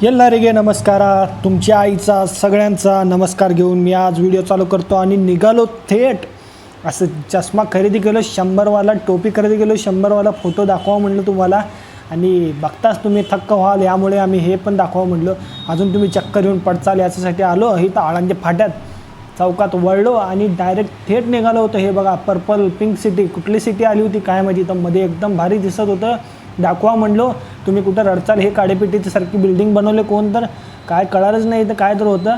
ಎಲ್ಲರಿಗೆ नमस्कार. तुमच्या आईचा सगळ्यांचा नमस्कार घेऊन मी आज व्हिडिओ चालू करतो आणि निघालो थेट असं चष्मा खरेदी केलो 100वाला, टोपी खरेदी केलो 100वाला, फोटो दाखवा म्हणलं तुम्हाला आणि बघताच तुम्ही थक्क व्हाल, यामुळे आम्ही हे पण दाखवा म्हणलं. अजून तुम्ही चक्कर येऊन पडचाल याच्यासाठी आलो. इथं आळंदी फाट्यात चौकात वळलो आणि डायरेक्ट थेट निघालो होतो. हे बघा पर्पल पिंक सिटी, कुठली सिटी आली होती काय माहिती, तर मध्ये एकदम भारी दिसत होतं. दाखवा म्हणलो, तुम्ही कुठं रडचाल, हे काडेपेटीची सारखी बिल्डिंग बनवले कोण, तर काय कळालंच नाही तर काय तर होतं.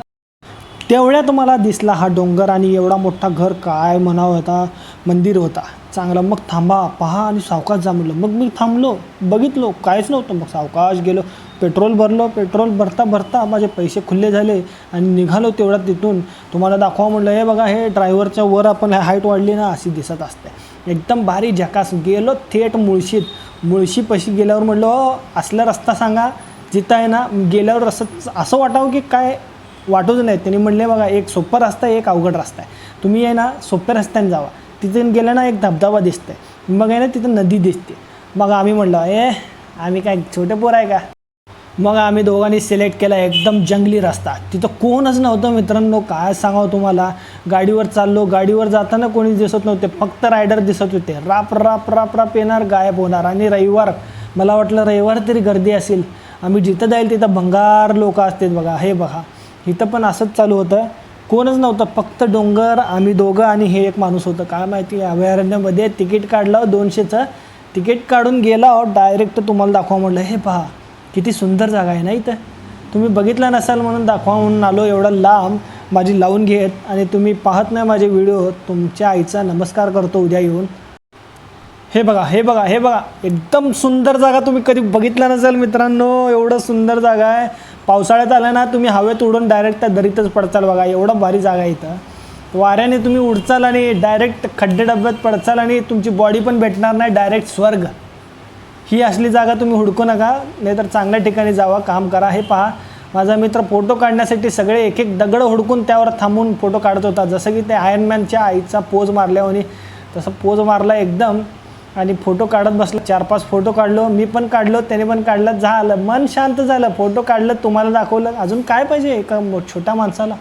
तेवढ्यात मला दिसला हा डोंगर आणि एवढा मोठा घर, काय म्हणावं होता, मंदिर होता चांगला. मग थांबा पहा आणि सावकाश जा म्हणलं. मग मी थांबलो, बघितलो काहीच नव्हतं. मग सावकाश गेलो, पेट्रोल भरलो. पेट्रोल भरता भरता माझे पैसे खुल्ले झाले आणि निघालो तेवढ्यात तिथून. तुम्हाला दाखवा म्हणलं. हे बघा, हे ड्रायव्हरच्या वर आपण हाईट वाढली ना अशी दिसत असते, एकदम भारी झकास. गेलो थेट मुळशीत. मुळशीपाशी गेल्यावर म्हटलं असला रस्ता सांगा जिथं आहे ना गेल्यावर असं वाटावं की काय वाटूच नाही. त्यांनी म्हणले बघा, एक सोपा रस्ता आहे, एक अवघड रस्ता आहे. तुम्ही आहे ना सोप्या रस्त्याने जावा, तिथून गेलं ना एक धबधबा दिसतंय, मग आहे ना तिथं नदी दिसते. मग आम्ही म्हणलं आम्ही काय छोटे पोर आहे का. मग आम्ही दोघांनी सिलेक्ट केला एकदम जंगली रस्ता. तिथं कोणच नव्हतं मित्रांनो, काय सांगावं तुम्हाला. गाडीवर चाललो, गाडीवर जाताना कोणीच दिसत नव्हते, फक्त रायडर दिसत होते. राप राप राप राप येणार, गायब होणार. आणि रविवार, मला वाटलं रविवार तरी गर्दी असेल. आम्ही जिथं जाईल तिथं भंगार लोक असतात बघा. हे बघा, इथं पण असंच चालू होतं, कोणच नव्हतं, फक्त डोंगर, आम्ही दोघं आणि हे एक माणूस होतं. काय माहिती, अभयारण्यामध्ये तिकीट काढलं 200चं तिकीट काढून गेला डायरेक्ट. तुम्हाला दाखवा म्हटलं. हे पहा किती सुंदर जागा आहे ना इथं, तुम्ही बघितलं नसाल म्हणून दाखवा म्हणून आलो. एवढं लांब माझी लावून घेत आणि तुम्ही पाहत नाही माझे व्हिडिओ. तुमच्या आईचा नमस्कार करतो उद्या येऊन. हे बघा, हे बघा, हे बघा, एकदम सुंदर जागा. तुम्ही कधी बघितलं नसेल मित्रांनो, एवढं सुंदर जागा आहे. पावसाळ्यात आलं ना तुम्ही हवेत उडून डायरेक्ट त्या दरीतच पडचाल बघा. एवढं भारी जागा आहे इथं. वाऱ्याने तुम्ही उडचाल आणि डायरेक्ट खड्डे डब्यात पडचाल आणि तुमची बॉडी पण भेटणार नाही, डायरेक्ट स्वर्ग. ही असली जागा तुम्ही हुडकू नका, नाहीतर चांगल्या ठिकाणी जावा, काम करा. हे पहा, माझा मित्र फोटो काढण्यासाठी सगळे एक एक दगड हुडकून त्यावर थांबून फोटो काढत होता, जसं की ते आयर्नमॅनच्या आईचा पोज मारल्याने तसं पोज मारला एकदम आणि फोटो काढत बसला. 4-5 फोटो काढलो, मी पण काढलो, त्याने पण काढलं, झालं, मन शांत झालं. फोटो काढलं, तुम्हाला दाखवलं, अजून काय पाहिजे एका छोट्या माणसाला.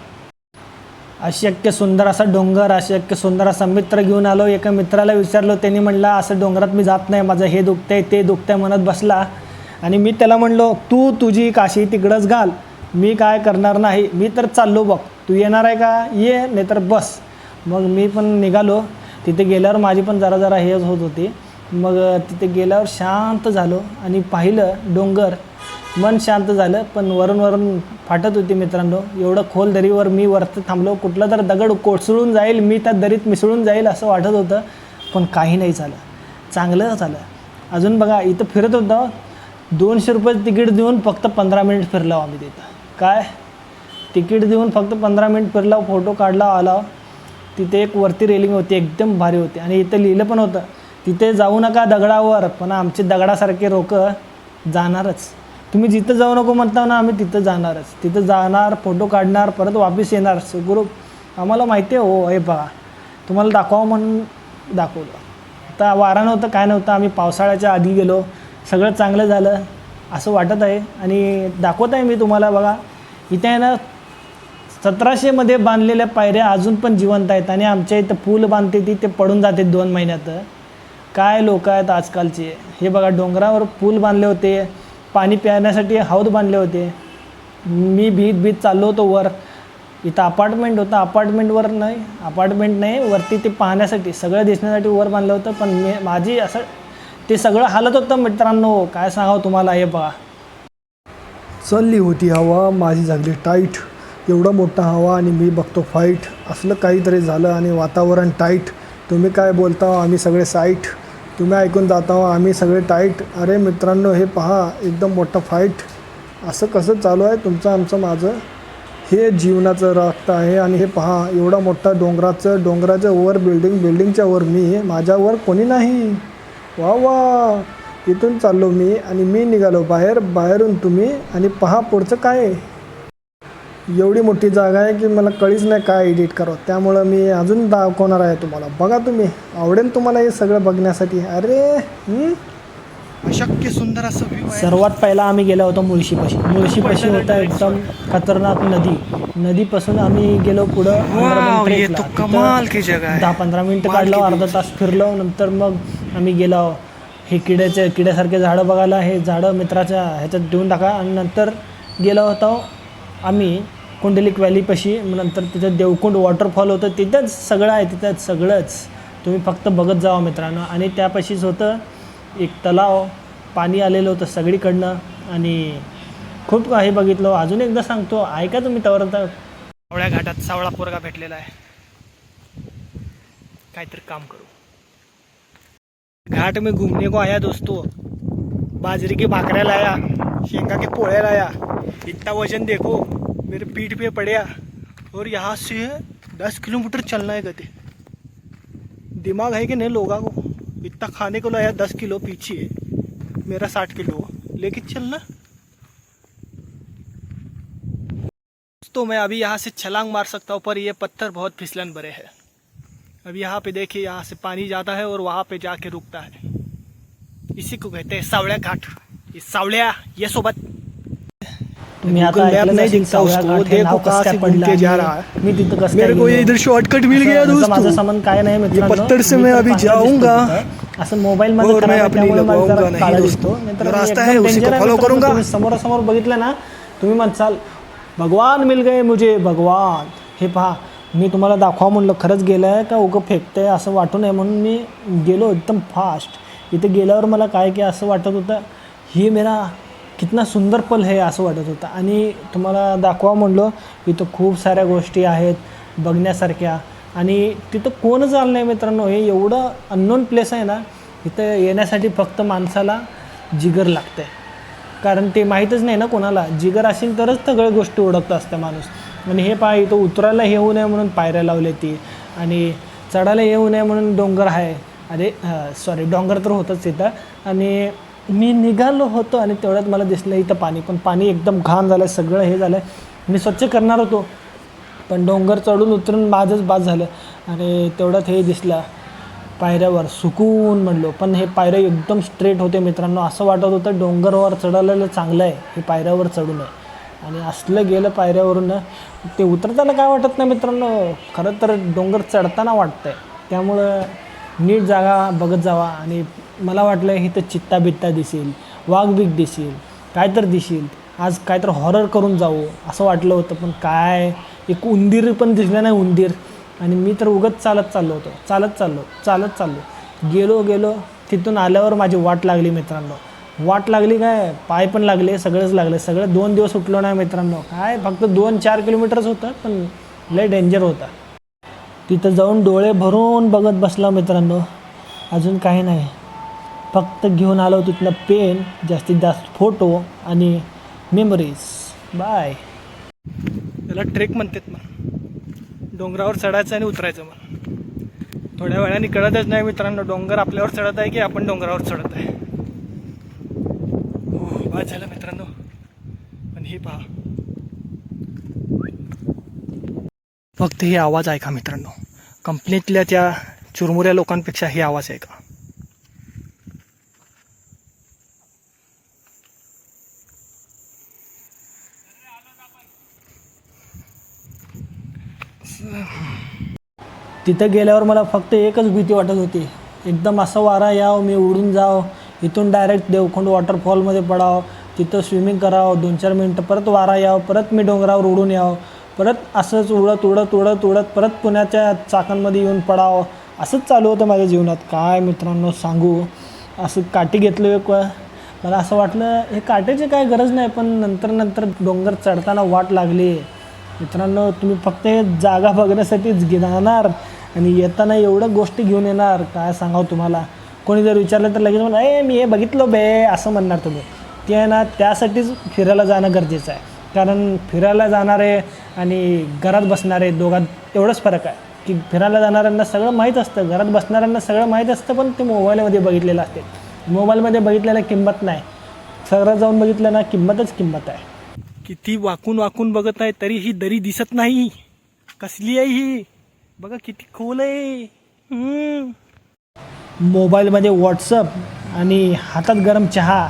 अशक्य सुंदर असा डोंगर, अशक्य सुंदर असा मित्र घेऊन आलो. एका मित्राला विचारलो, त्यांनी म्हणला असं डोंगरात मी जात नाही, माझं हे दुखतंय ते दुखतंय म्हणत बसला. आणि मी त्याला म्हणलो, तू तुझी काशी तिकडंच घाल, मी काय करणार नाही, मी तर चाललो बघ, तू येणार आहे का, ये, नाही तर बस. मग मी पण निघालो. तिथे गेल्यावर माझी पण जरा जरा हेच होत होती. मग तिथे गेल्यावर शांत झालो आणि पाहिलं डोंगर, मन शांत झालं. पण वरून फाटत होती मित्रांनो. एवढं खोल दरीवर मी वरती थांबलो, कुठलं तर दगड कोसळून जाईल, मी त्या दरीत मिसळून जाईल असं वाटत होतं. पण काही नाही झालं, चांगलं झालं. अजून बघा, इथं फिरत होतं, 200 रुपये तिकीट देऊन फक्त 15 मिनिट फिरलो आम्ही तिथं. काय तिकीट देऊन फक्त 15 मिनिट फिरला, फोटो काढला, आला. तिथे एक वरती रेलिंग होती, एकदम भारी होती. आणि इथं लिहिलं पण होतं, तिथे जाऊ नका दगडावर, पण आमचे दगडासारखे लोक जाणारच. तुम्ही जिथं जाऊ नको म्हणता ना, आम्ही तिथं जाणारच. तिथं जाणार, फोटो काढणार, परत वापस येणार. ग्रुप आम्हाला माहिती आहे हो. हे बघा, तुम्हाला दाखवावं म्हणून दाखवलं. आता वारा नव्हतं, काय नव्हतं, आम्ही पावसाळ्याच्या आधी गेलो, सगळं चांगलं झालं असं वाटत आहे. आणि दाखवत आहे मी तुम्हाला. बघा, इथे आहे ना 1700मध्ये बांधलेल्या पायऱ्या अजून पण जिवंत आहेत. आणि आमच्या इथं पूल बांधते ती, ते पडून जाते 2 महिन्यात. काय लोक आहेत आजकालचे. हे बघा, डोंगरावर पूल बांधले होते, पाणी पिण्यासाठी हौद बांधले होते. मी भीत चाललो होतो वर. इथं अपार्टमेंट होतं, अपार्टमेंट नाही, वरती ते पाहण्यासाठी, सगळं दिसण्यासाठी वर बांधलं होतं. पण माझी असं ते सगळं हालत होतं मित्रांनो, काय सांगावं तुम्हाला. हे बघा, चालली होती हवा, माझी झाली टाईट. एवढा मोठा हवा आणि मी बघतो फाईट. असलं काहीतरी झालं आणि वातावरण टाईट. तुम्ही काय बोलता, आम्ही सगळे साईट. तुम्ही ऐकून जाता, आम्ही सगळे टाईट. अरे मित्रांनो, हे पहा, एकदम मोठं फाईट. असं कसं चालू आहे तुमचं आमचं माझं. हे जीवनाचं रक्त आहे. आणि हे पहा, एवढा मोठा डोंगराच्या वर बिल्डिंगच्या वर मी, माझ्यावर कोणी नाही. वा वा, इथून चाललो मी आणि मी निघालो बाहेरून तुम्ही. आणि पहा पुढचं काय आहे. एवढी मोठी जागा आहे की मला कळीच नाही काय एडिट करावं. त्यामुळं मी अजून दाखवणार आहे तुम्हाला. बघा, तुम्ही आवडेल तुम्हाला हे सगळं बघण्यासाठी. अरे अशक्य सुंदर असं व्ह्यू आहे. सर्वात पहिला आम्ही गेलो होतो मुळशीपाशी होता एकदम खतरनाक नदीपासून आम्ही गेलो पुढं वाव, ये तो कमाल की जगह आहे. 10-15 मिनिटं कमाल काढलो, की अर्धा तास फिरलो. नंतर मग आम्ही गेलो हे किड्यासारखे झाडं बघायला. हे झाडं मित्राच्या ह्याच्यात देऊन टाका. आणि नंतर गेलो होतो आम्ही कुंडलिक व्हॅलीपाशी. नंतर तिथं देवकुंड वॉटरफॉल होतं, तिथंच सगळं आहे, तिथंच सगळंच तुम्ही फक्त बघत जावा मित्रांनो. आणि त्यापाशीच होतं एक तलाव, पाणी आलेलं होतं सगळीकडनं आणि खूप काही बघितलं. अजून एकदा सांगतो ऐका तुम्ही. तवर सावळ्या घाटात सावळा पोरगा भेटलेला आहे, काहीतरी काम करू. घाट में घूमने को आया दोस्तों, बाजरी की भाकऱ्या लाया, शेंगा के पोळ्या लाया, इतना वजन देखो मेरे पीठ पे पड़ा और यहाँ से 10 किलोमीटर चलना है. कहते दिमाग है कि नहीं लोगों को? इतना खाने को लाया 10 किलो पीछे, मेरा 60 किलो लेके चलना. तो मैं अभी यहाँ से छलांग मार सकता हूँ, पर ये पत्थर बहुत फिसलन भरे हैं. अब यहाँ पे देखिए, यहाँ से पानी जाता है और वहाँ पे जाके रुकता है. इसी को कहते हैं सावळ्या घाट. ये सावळ्या ये सोबत तुम्ही आता मैप नहीं दिखता उसको, देखो कहाँ से घूम के जा रहा है. मी तिथं कसं मेरे को ये इधर शॉर्टकट मिल गया माझा दोस्तों. संबंध काय नाही ये मित्रांनो. पत्थर से मैं अभी जाऊंगा असं मोबाईल मध्ये और मैं करायला अपनी त्यामुळे मला लगाऊंगा जरा नहीं काळा दोस्तों. दिसतो. नाहीतर जो मी रास्ता एकदम है उसी को danger आहे follow मित्रांनो. करूंगा. तुम्ही समोरासमोर बघितलं ना, तुम्ही म्हणसाल भगवान मिल गए मुझे भगवान. हे पहा, मी तुम्हाला दाखवा म्हणलं, खरंच गेलं आहे का उगं फेकतंय असं वाटू नये म्हणून मी गेलो एकदम फास्ट. इथे गेल्यावर मला काय की असं वाटत होतं, ही मेरा कितना सुंदर पल है असं वाटत होतं. आणि तुम्हाला दाखवा म्हणलो, इथं खूप साऱ्या गोष्टी आहेत बघण्यासारख्या. आणि तिथं कोण चाललं नाही मित्रांनो. हे एवढं अननोन प्लेस आहे ना, इथं येण्यासाठी फक्त माणसाला जिगर लागतं आहे. कारण ते माहीतच नाही ना कोणाला. जिगर असेल तरच सगळ्या गोष्टी ओळखत असतं माणूस. आणि हे पहा, इथं उतरायला येऊ नये म्हणून पायऱ्या लावल्या ती, आणि चढायला येऊ नये म्हणून डोंगर आहे. अरे सॉरी, डोंगर तर होतंच इथं. आणि मी निघालो होतो आणि तेवढ्यात मला दिसलं इथं पाणी, पण पाणी एकदम घाण झालं, सगळं हे झालं. मी स्वच्छ करणार होतो, पण डोंगर चढून उतरून माझंच बाद झालं. आणि तेवढ्यात हे दिसलं पायऱ्यावर सुकून म्हणलो, पण हे पायऱ्या एकदम स्ट्रेट होते मित्रांनो. असं वाटत होतं डोंगरावर चढायला चांगलं आहे, हे पायऱ्यावर चढू नये. आणि असलं गेलं पायऱ्यावरून, ते उतरताना काय वाटत नाही मित्रांनो. खरं तर डोंगर चढताना वाटतं आहे. त्यामुळं नीट जागा बघत जावा. आणि मला वाटलं इथं चित्ता बित्ता दिसेल, वाघ दिसेल, काय तर दिसेल, आज काय तर हॉरर करून जाऊ असं वाटलं होतं. पण काय, एक उंदीर पण दिसलं नाही, उंदीर. आणि मी तर उगाच चालत चाललो. गेलो तिथून आल्यावर माझी वाट लागली मित्रांनो. वाट लागली काय, पाय पण लागले, सगळंच लागलं. सगळं 2 दिवस उठलो नाही मित्रांनो. काय फक्त 2-4 किलोमीटरच होतं, पण लय डेंजर होता. तिथं जाऊन डोळे भरून बघत बसला मित्रांनो. अजून काही नाही, फक्त घेऊन आलो तिथलं पेन, जास्तीत जास्त फोटो आणि मेमरीज. बाय. त्याला ट्रेक म्हणतात मग, डोंगरावर चढायचं आणि उतरायचं. मग थोड्या वेळाने कळतच नाही मित्रांनो, डोंगर आपल्यावर चढत आहे की आपण डोंगरावर चढत आहे. हो, बाद झालं मित्रांनो. पण हे पहा, फक्त हे आवाज ऐका मित्रांनो. कंपनीतल्या त्या चुरमुऱ्या लोकांपेक्षा हे आवाज ऐका. तिथं गेल्यावर मला फक्त एकच भीती वाटत होती, एकदम असं वारा याव, मी उडून जाव, इथून डायरेक्ट देवकुंड वॉटरफॉलमध्ये पडाव, तिथं स्विमिंग करावं 2-4 मिनटं, परत वारा याव, परत मी डोंगरावर उडून यावं, परत असंच उडत परत पुण्याच्या चाकांमध्ये येऊन पडावं. असंच चालू होतं माझ्या जीवनात. काय मित्रांनो सांगू, असं काठी घेतलं एक. मला असं वाटलं हे काटेची काय गरज नाही, पण नंतर डोंगर चढताना वाट लागली. मित्रांनो, तुम्ही फक्त हे जागा बघण्यासाठीच जाणार आणि येताना एवढं गोष्टी घेऊन येणार, काय सांगावं तुम्हाला. कोणी जर विचारलं तर लगेच म्हणा, मी हे बघितलं बे असं म्हणणार तुम्ही. ते आहे ना, त्यासाठीच फिरायला जाणं गरजेचं आहे. कारण फिरायला जाणारे आणि घरात बसणारे दोघात एवढंच फरक आहे की फिरायला जाणाऱ्यांना सगळं माहीत असतं, घरात बसणाऱ्यांना सगळं माहीत असतं, पण ते मोबाईलमध्ये बघितलेलं असते. मोबाईलमध्ये बघितल्याला किंमत नाही, सगळं जाऊन बघितलं ना किंमत आहे. किती वाकून बघत आहे तरी ही दरी दिसत नाही. कसली आहे ही, बघा किती खोल आहे. मोबाईलमध्ये व्हॉट्सअप आणि हातात गरम चहा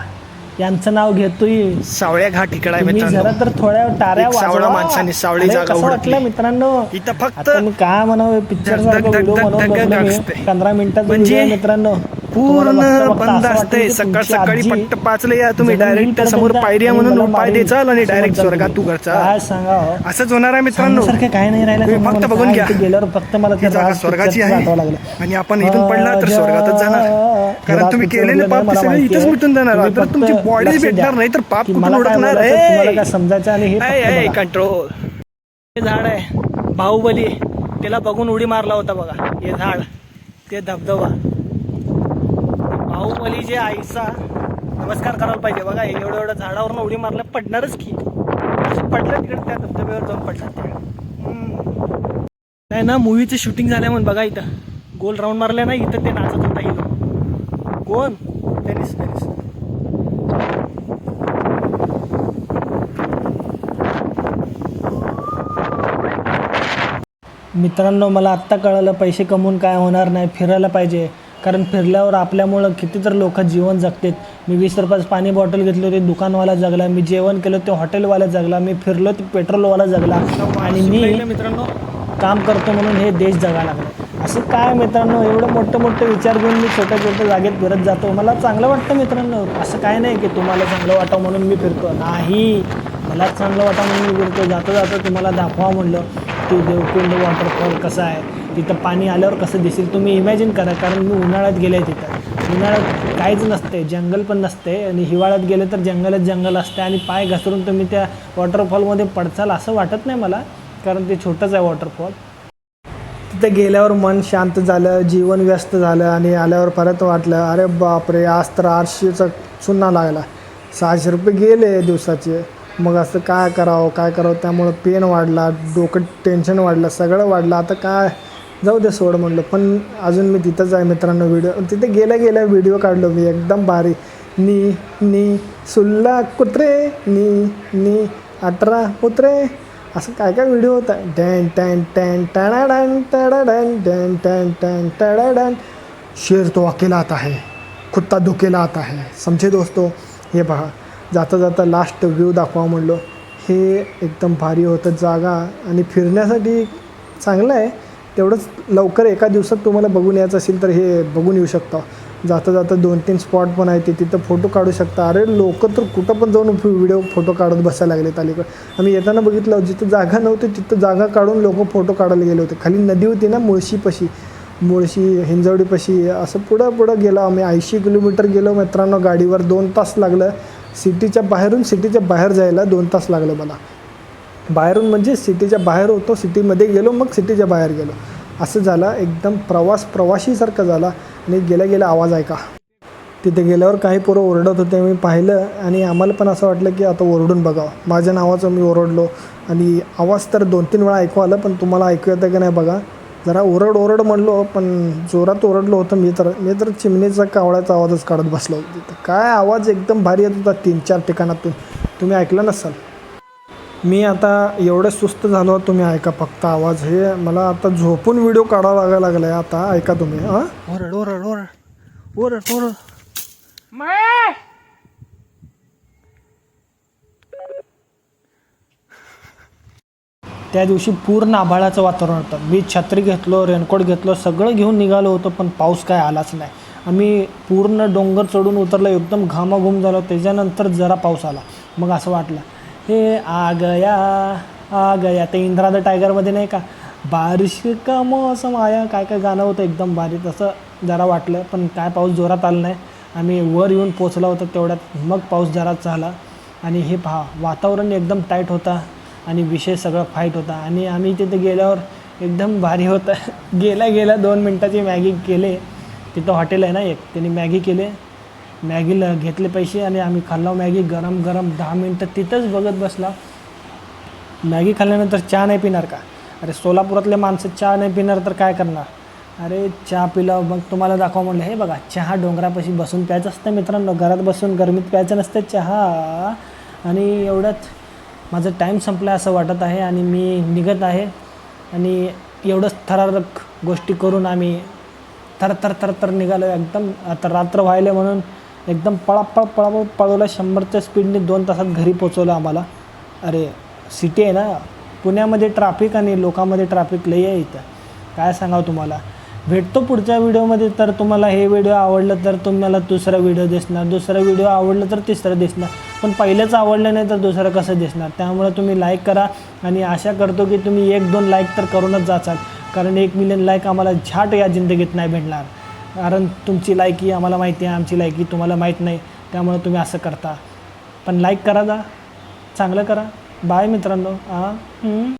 यांचं नाव घेतोय. सावळ्या घाट इकडे आहे तुम्ही मित्रांनो. जरा तर थोड्या टाऱ्या एक सावळा माणसाने सावळी अरे, जागा कसं उडकली. वाटलं मित्रांनो? इथं फक्त आता मी काय म्हणावं, पिक्चर धग, धग, व्हिडिओ धग, बनवून धग, बसलो धग मी. असते. 15 मिनिटाचा म्हणजे व्हिडिओ आहे मित्रांनो. पूर्ण तुम्हाला बघता बघता बंद असं वाटतं असते. की सकाळ तुमची सकाळी आजी पट्ट पाचला या तुम्ही जमिनीत डायरेक्ट पडत समोर होता पायऱ्या आणि म्हणून मला पाय मारील. द्यायचा आणि असं डायरेक्ट म्हणतात स्वर्गात तू तुम्ही. घरचा. काय सांगावं, असंच होणार आहे मित्रांनो. सांगण्यासारखं काय नाही राहिलं. तुम्ही फक्त तुम्हाला बघून काय घ्या. इथे गेल्यावर फक्त मला ही ते जागा राज स्वर्गाची पिक्चरचं आहे आठवावं लागलं. आणि आपण इथून पडला तर स्वर्गातच जाणार. कारण राज तुम्ही पिक्चर केलेले मधलं पाप नाही, मला सगळे माहिती इथंच आहे. मिटून जाणार. तुम्ही तर फक्त तुमची बॉडी लक्ष भेटणार द्या नाही तर पाप की कुठून मला काय उडकणार बोलायचं, आहे. तुम्हाला काय समजायचं आणि हे फक्त बघा. कंट्रोल. हे झाड आहे बाहुबली, त्याला बघून उडी मारला होता बघा. हे झाड, ते धबधबा, बाहुबली जे आईचा नमस्कार करायला पाहिजे बघा. एवढं एवढं झाडावरनं उडी मारलं, पडणारच की. असं पडलं तिकडे त्या धबधब्यावर जाऊन पडलं तिकडे. नाही ना, मूवीचं शूटिंग झालं म्हणून बघा. इथं गोल राऊंड मारल्या ना, इथं ते नाचत होता हिरो. कोण? टेनिस. मित्रांनो, मला आत्ता कळलं पैसे कमवून काय होणार नाही, फिरायला पाहिजे. कारण फिरल्यावर आपल्यामुळं किती तर लोक जीवन जगतात. मी 20 रुपयाचं पाणी बॉटल घेतलं ते दुकानवाला जगला, मी जेवण केलं ते हॉटेलवाला जगला, मी फिरलो ते पेट्रोलवाला जगला, आणि मी मित्रांनो काम करतो म्हणून हे देश जगायला लागला. असं काय मित्रांनो, एवढं मोठं विचार घेऊन मी छोट्या जागेत फिरत जातो. मला चांगलं वाटतं मित्रांनो. असं काय नाही की तुम्हाला चांगलं वाटावं म्हणून मी फिरतो, नाही. मला चांगलं वाटावं म्हणून मी फिरतो. जाता तुम्हाला दाखवा म्हणलं की देवकुंड वॉटरफॉल कसं आहे, तिथं पाणी आल्यावर कसं दिसेल तुम्ही इमॅजिन करा. कारण मी उन्हाळ्यात गेले आहे तिथं. उन्हाळ्यात काहीच नसते, जंगल पण नसते, आणि हिवाळ्यात गेले तर जंगल असते, आणि पाय घसरून तुम्ही त्या वॉटरफॉलमध्ये पडचाल असं वाटत नाही मला, कारण ते छोटंच आहे वॉटरफॉल. तिथे गेल्यावर मन शांत झालं, जीवन व्यस्त झालं, आणि आल्यावर परत वाटलं अरे बापरे, आज तर 800चा चुना लागला. 600 रुपये गेले दिवसाचे. मग असं काय करावं. त्यामुळं पेन वाढला, डोकं टेन्शन वाढलं, सगळं वाढलं. आता काय, जाऊ दे सोड म्हणलं. पण अजून मी तिथंच आहे मित्रांनो. तिथे गेल्या व्हिडिओ काढलो मी एकदम भारी. नी सुल्ला कुत्रे, नी 18 उतरे, असं काय व्हिडिओ होता. डॅन टॅन टॅन टॅडाडॅन टॅडाडॅन डॅन टॅन टॅन टॅडाडॅन. शेर तो अकेला आता है, कुत्ता दुकेला आता है. समजे दोस्तो. हे पहा, जाता लास्ट व्ह्यू दाखवा म्हणलो. हे एकदम भारी होतं जागा, आणि फिरण्यासाठी चांगलं आहे. तेवढंच लवकर एका दिवसात तुम्हाला बघून यायचं असेल तर हे बघून येऊ शकता. जाता 2-3 स्पॉट पण आहे, तिथं फोटो काढू शकता. अरे लोक तर कुठं पण जाऊन फोटो काढत बसायला लागलेत अलीकडे. आम्ही येताना बघितलं, जिथं जागा नव्हती तिथं जागा काढून लोक फोटो काढायला गेले होते. खाली नदी होती ना, मुळशी हिंजवडीपाशी. असं पुढं गेलो आम्ही. 80 किलोमीटर गेलो मित्रांनो गाडीवर. 2 तास लागलं. सिटीच्या बाहेर जायला 2 तास लागलं मला. बाहेरून म्हणजे सिटीच्या बाहेर होतो, सिटीमध्ये गेलो, मग सिटीच्या बाहेर गेलो. असं झालं. एकदम प्रवाशीसारखं झाला. आणि गेल्या आवाज ऐका. तिथे गेल्यावर काही पोरं ओरडत होते, मी पाहिलं, आणि आम्हाला पण असं वाटलं की आता ओरडून बघावं. माझ्या नावाचं मी ओरडलो, आणि आवाज तर 2-3 वेळा ऐकू आलं. पण तुम्हाला ऐकू येतं की नाही बघा. जरा ओरड म्हणलो, पण जोरात ओरडलो होतं मी तर चिमणीचा कावळ्याचा आवाजच काढत बसलो होतो तिथं. काय आवाज एकदम भारी येत होता 3-4 ठिकाणातून. तुम्ही ऐकलं नसाल. मी आता एवढं सुस्त झालो, तुम्ही ऐका फक्त आवाज. हे मला आता झोपून व्हिडिओ काढावा लागायला लागला आहे. आता ऐका तुम्ही. ओरड. त्या दिवशी पूर्ण आभाळाचं वातावरण होतं. मी छत्री घेतलो, रेनकोट घेतलो, सगळं घेऊन निघालो होतो, पण पाऊस काय आलाच नाही. आम्ही पूर्ण डोंगर चढून उतरलो, एकदम घामाघूम झालो. त्याच्यानंतर जरा पाऊस आला. मग असं वाटलं हे आ गया ते इंद्रा द टायगरमध्ये नाही का, बारिश का मौसम आया, काय गाणं होतं एकदम भारी. तसं जरा वाटलं, पण काय पाऊस जोरात आला नाही. आम्ही वर येऊन पोचलो होतो तेवढ्यात मग पाऊस जराच झाला. आणि हे पहा, वातावरण एकदम टाईट होता, आणि विषय सगळं फाईट होता. आणि आम्ही तिथे गेल्यावर एकदम भारी होतं. गेल्या 2 मिनटाची मॅगी केले. तिथं हॉटेल आहे ना एक, त्यांनी मॅगी केले. मॅगीला घेतले पैसे, आणि आम्ही खाल्लो मॅगी गरम 10 मिनटं तिथंच बघत बसला. मॅगी खाल्ल्यानंतर चहा नाही पिणार का? अरे सोलापुरातले माणसं चहा नाही पिणार तर काय करणार? अरे चहा पिला. मग तुम्हाला दाखवा म्हणलं. हे बघा, चहा डोंगरापाशी बसून प्यायचं असतं मित्रांनो. घरात बसून गरमीत प्यायचं नसतं चहा. आणि एवढ्यात माझं टाईम संपला असं वाटत आहे, आणि मी निघत आहे. आणि एवढंच थरारक गोष्टी करून आम्ही थर निघालो एकदम. आता रात्र व्हायला म्हणून एकदम पळापळ पळवला 100च्या स्पीडने 2 तासात घरी पोचवलं आम्हाला. अरे सिटी आहे ना पुण्यामध्ये, ट्रॅफिक आणि लोकांमध्ये ट्रॅफिक लई आहे इथं, काय सांगावं तुम्हाला. भेटतो पुढच्या व्हिडिओमध्ये. तर तुम्हाला हे व्हिडिओ आवडलं तर तुम्हाला दुसरा व्हिडिओ दिसणार, दुसरा व्हिडिओ आवडलं तर तिसरा दिसणार, पण पहिलंच आवडलं नाही तर दुसरं कसं दिसणार. त्यामुळे तुम्ही लाईक करा आणि आशा करतो की तुम्ही 1-2 लाईक तर करूनच जाचाल, कारण 1 मिलियन लाईक आम्हाला झाट या जिंदगीत नाही भेटणार. कारण तुमची लायकी आम्हाला माहिती आहे, आमची लायकी तुम्हाला माहीत नाही, त्यामुळे तुम्ही असं करता. पण लाईक करा, चांगलं करा. बाय मित्रांनो.